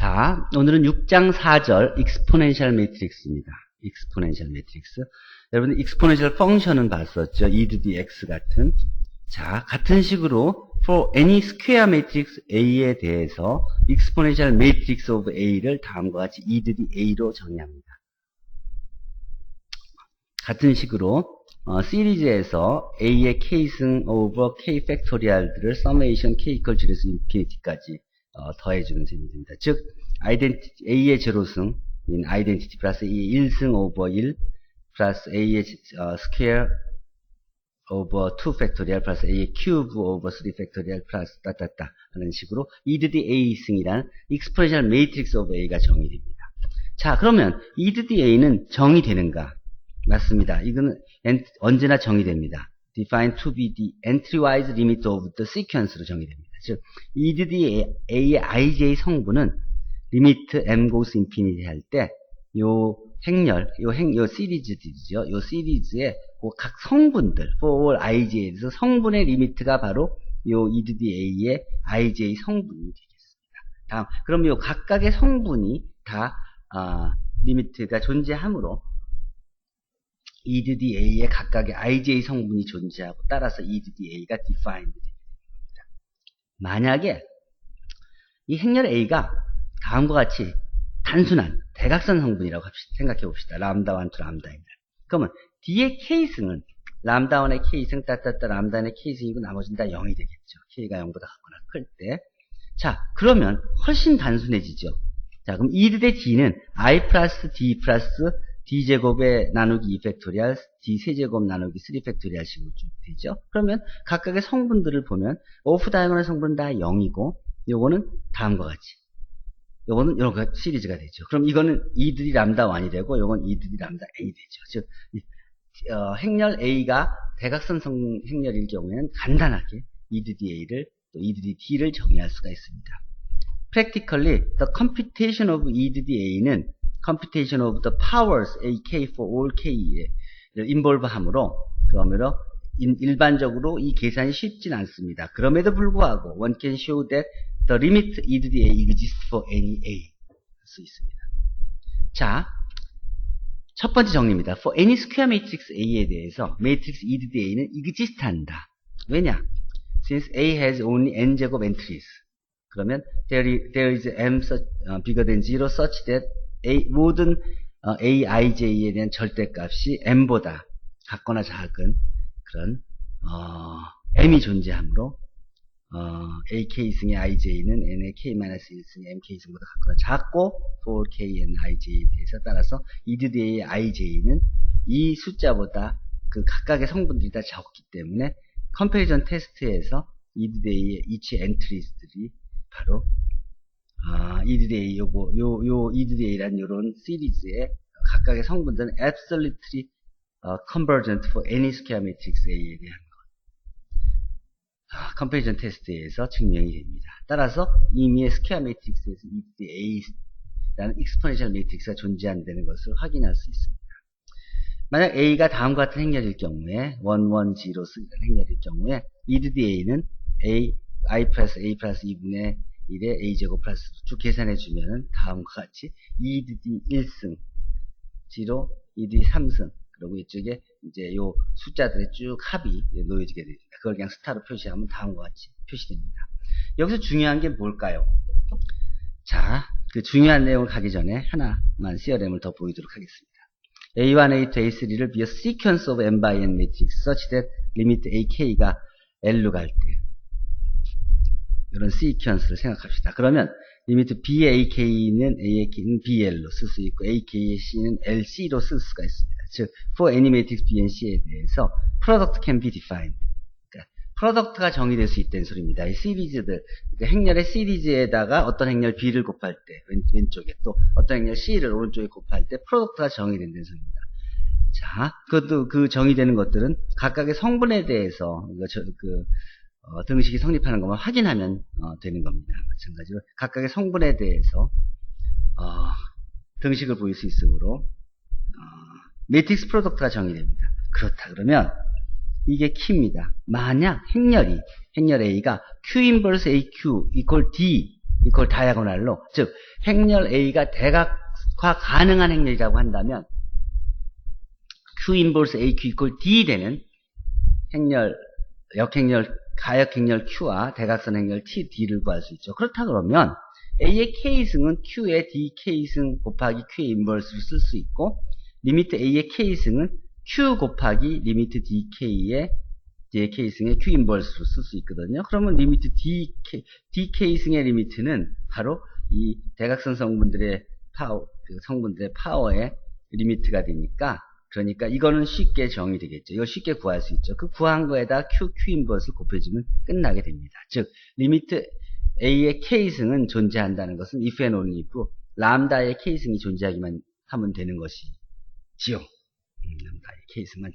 자, 오늘은 6장 4절 익스포넨셜 매트릭스입니다. 익스포넨셜 매트릭스. 여러분 익스포넨셜 펑션은 봤었죠? e to the x 같은. 자, 같은 식으로 for any square matrix A에 대해서 exponential matrix of A를 다음과 같이 e to the A로 정의합니다. 같은 식으로 시리즈에서 A의 K승 over K 팩토리얼들을 summation K equal 0에서 infinity까지 더해주는 셈입니다. 즉, A의 제로승, identity 플러스 A의 1승 over 1 플러스 A의 square over 2 팩토리얼 플러스 A의 cube over 3 팩토리얼 플러스 따따따 하는 식으로 e to the A승이란 exponential matrix of A가 정의됩니다. 자, 그러면 e to the A는 정의되는가? 맞습니다. 이거는 언제나 정의됩니다. defined to be the entry-wise limit of the sequence로 정의됩니다. 즉, e to the A의 ij 성분은 limit m goes infinity 할 때, 요 행렬, 요 시리즈들이죠. 요 시리즈의 각 성분들, for all ij에 대해서 성분의 리미트가 바로 요 e to the A의 ij 성분이 되겠습니다. 다음, 그럼 요 각각의 성분이 다, 리미트가 존재하므로, e to the A의 각각의 ij 성분이 존재하고 따라서 e to the A가 defined 됩니다. 만약에 이 행렬 A가 다음과 같이 단순한 대각선 성분이라고 생각해 봅시다. 람다 1 to 람다 n. 그러면 D의 K승은 람다 1의 K승 따따따 람다 n의 K승이고 나머지는 다 0이 되겠죠. K가 0보다 작거나 클 때. 자, 그러면 훨씬 단순해지죠. 자, 그럼 e to the D는 I 플러스 D 플러스 D제곱에 나누기 2팩토리얼, D세제곱 나누기 3팩토리얼 식으로 쭉 되죠. 그러면 각각의 성분들을 보면 오프 다이아고널 성분은 다 0이고 요거는 다음과 같이 요거는 이런 시리즈가 되죠. 그럼 이거는 e to the 람다 1이 되고 요건 e to the 람다 n이 되죠. 즉 행렬 A가 대각선 행렬일 경우에는 간단하게 e to the A를 또 e to the D를 정의할 수가 있습니다. Practically, the computation of e to the A는 computation of the powers AK for all K를 involve 하므로, 그러므로 일반적으로 이 계산이 쉽진 않습니다. 그럼에도 불구하고 one can show that the limit e to the A exists for any A 할 수 있습니다. 자, 첫 번째 정리입니다. For any square matrix A에 대해서 matrix e to the A는 exist 한다. 왜냐? Since A has only n제곱 entries. 그러면 there is m bigger than 0 such that 모든 aij에 대한 절대값이 m보다 같거나 작은 그런 m이 존재하므로 ak승의 ij는 n의 k-1승의 mk승보다 같거나 작고 for kn ij에 대해서 따라서 e to the A의 ij는 이 숫자보다 그 각각의 성분들이 다 적기 때문에 컴패리전 테스트에서 e to the A의 each entries들이 바로 e to the A, 요 e to the A란 요런 시리즈의 각각의 성분들은 absolutely convergent for any square matrix A에 대한 것. comparison 테스트에서 증명이 됩니다. 따라서 이미의 스퀘어 매트릭스에서 e to the A라는 exponential 매트릭스가 존재한다는 것을 확인할 수 있습니다. 만약 A가 다음과 같은 행렬일 경우에 1, 1, 0 쓰는 행렬일 경우에 e to the A는 I 플러스 A 플러스 2분의 1의 A제곱 플러스 쭉 계산해주면 다음과 같이 e to the 1승 0, e to the 3승 그리고 이쪽에 이제 요 숫자들의 쭉 합이 놓여지게 됩니다. 그걸 그냥 스타로 표시하면 다음과 같이 표시됩니다. 여기서 중요한 게 뭘까요? 자, 그 중요한 내용을 가기 전에 하나만 시어렘을 더 보이도록 하겠습니다. A1, A2, A3를 be a sequence of n by n matrix such that limit AK가 L로 갈 때 이런 시퀀스를 생각합시다. 그러면 리미트 BAK는 AAK는 BL로 쓸 수 있고 AKC는 LC로 쓸 수가 있습니다. 즉, for any matrix B and C에 대해서 product can be defined. 그러니까 product가 정의될 수 있다는 소리입니다. 이 시리즈들, 그러니까 행렬의 시리즈에다가 어떤 행렬 B를 곱할 때 왼쪽에 또 어떤 행렬 C를 오른쪽에 곱할 때 product가 정의된다는 소리입니다. 자, 그것도 그 정의되는 것들은 각각의 성분에 대해서 등식이 성립하는 것만 확인하면 되는 겁니다. 마찬가지로 각각의 성분에 대해서 등식을 보일 수 있으므로 매트릭스 프로덕트가 정의됩니다. 그렇다 그러면 이게 키입니다. 만약 행렬 A가 Q 인버스 AQ equal D 이걸 다이아고날로, 즉 행렬 A가 대각화 가능한 행렬이라고 한다면 Q 인버스 AQ 이퀄 D 되는 행렬, 역행렬, 가역행렬 Q와 대각선 행렬 TD를 구할 수 있죠. 그렇다 그러면 A의 K승은 Q의 DK승 곱하기 Q의 인버스를 쓸 수 있고, 리미트 A의 K승은 Q 곱하기 리미트 DK의 K승의 Q 인버스로 쓸 수 있거든요. 그러면 리미트 DK승의 리미트는 바로 이 대각선 성분들의 파워의 리미트가 되니까, 그러니까 이거는 쉽게 정의되겠죠. 이걸 쉽게 구할 수 있죠. 그 구한 거에다 Q 인버스를 곱해주면 끝나게 됩니다. 즉 리미트 A의 K승은 존재한다는 것은 if and only if 람다의 K승이 존재하기만 하면 되는 것이지요. 람다의 K승만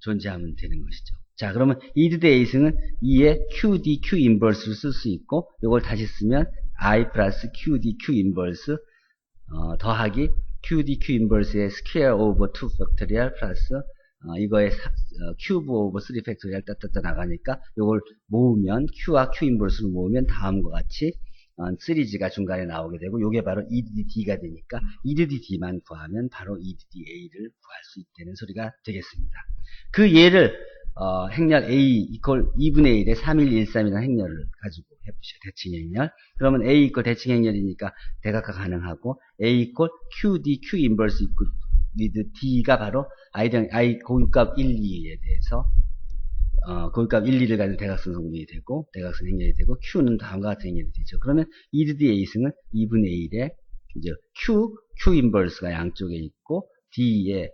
존재하면 되는 것이죠. 자, 그러면 이드드 A승은 2의 QD Q 인버스를 쓸 수 있고, 이걸 다시 쓰면 I 플러스 QD Q 인버스 더하기 QD Q 인버스의 스퀘어 오버 2 팩토리얼 플러스 이거의 큐브 오버 3 팩토리얼 따따따 나가니까 이걸 모으면 Q와 Q 인버스를 모으면 다음과 같이 시리즈가 중간에 나오게 되고, 요게 바로 EDD가 되니까 EDD만 구하면 바로 EDDA를 구할 수 있다는 소리가 되겠습니다. 그 예를 행렬 A 이퀄 2분의 1의 3113이라는 행렬을 가지고 해보시죠. 대칭 행렬. 그러면 A 이퀄 대칭 행렬이니까 대각화 가능하고, A 이퀄 QD Q 인버스 이퀄 리드 D가 바로 I 고유값 1, 2에 대해서 고유값 1, 2를 가진 대각선 성분이 되고, 대각선 행렬이 되고, Q는 다음과 같은 행렬이 되죠. 그러면 EDD A승은 2분의 1에 이제 Q 인버스가 양쪽에 있고, D에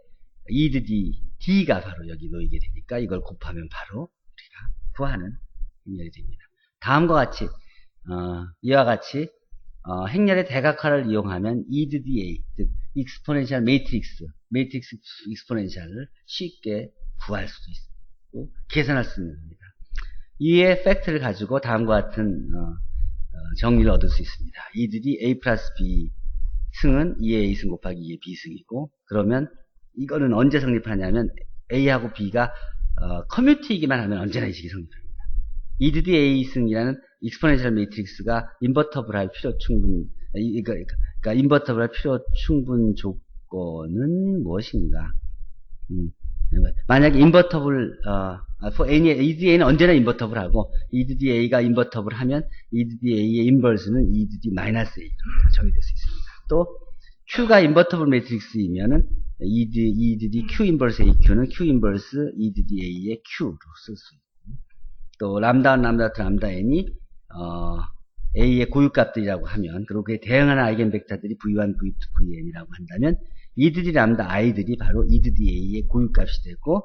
EDD D가 바로 여기 놓이게 되니까 이걸 곱하면 바로 우리가 구하는 행렬이 됩니다. 다음과 같이 이와 같이 행렬의 대각화를 이용하면 EDDA, 즉 익스포넨셜 매트릭스 익스포넨셜을 쉽게 구할 수도 있고 계산할 수 있는 겁니다. 이의 팩트를 가지고 다음과 같은 정리를 얻을 수 있습니다. EDD A 플러스 B 승은 2의 A승 곱하기 2의 B승이고, 그러면 이거는 언제 성립하냐면 A하고 B가 커뮤티이기만 하면 언제나 이 식이 성립합니다. EDD A승이라는 익스포넨셜 매트릭스가 인버터블 할 필요 충분, 그러니까 인버터블 할 필요 충분 조건은 무엇인가? 만약에 인버터블, EDDA는 언제나 인버터블하고, EDDA가 인버터블 하면 EDDA의 인버스는 EDD-A로 정의될 수 있습니다. 또 Q가 인버터블 매트릭스이면은 EDD Q 인버스 AQ는 Q 인버스 EDDA의 Q로 쓸 수 있고, 또 람다1, 람다2, 람다 n이 A의 고유값들이라고 하면, 그리고 그에 대응하는 아이겐 벡터들이 V1, V2, Vn이라고 한다면 EDD 람다 i들이 바로 EDDA의 고유값이 되고,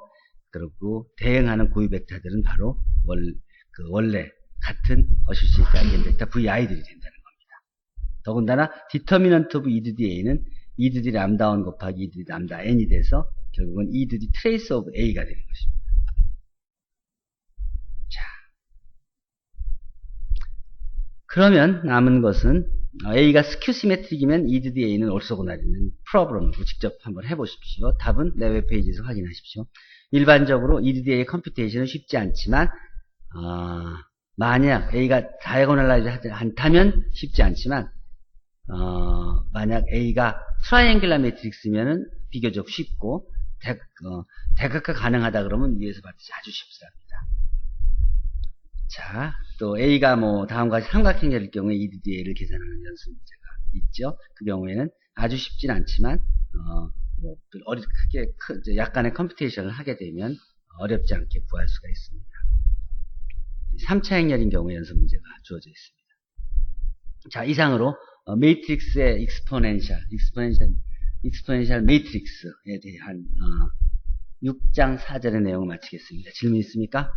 그리고 대응하는 고유 벡터들은 바로 원래 같은 어소시에이트 아이겐 벡터 VI들이 된다는 겁니다. 더군다나 디터미넌트 오브 EDDA는 EDD 람다1 곱하기 EDD 람다 n이 돼서 결국은 EDD 트레이스 오브 A가 되는 것입니다. 자, 그러면 남은 것은 A가 스큐 시메트릭이면 EDDA는 올소고나리는 프로블럼으로 직접 한번 해보십시오. 답은 내 웹페이지에서 확인하십시오. 일반적으로 EDDA의 컴퓨테이션은 쉽지 않지만 만약 A가 다이아고널라이즈 않다면 쉽지 않지만 만약 A가 트라이앵글라 매트릭스면은 비교적 쉽고 대각화 가능하다 그러면 위에서 봤듯이 아주 쉽습니다. 자, 또 A가 다음과 같이 삼각형일 경우에 EDDA를 계산하는 연습 문제가 있죠. 그 경우에는 아주 쉽진 않지만 크게 약간의 컴퓨테이션을 하게 되면 어렵지 않게 구할 수가 있습니다. 3차 행렬인 경우에 연습 문제가 주어져 있습니다. 자, 이상으로 매트릭스의 익스포넨셜 매트릭스에 대한 6장 4절의 내용을 마치겠습니다. 질문 있습니까?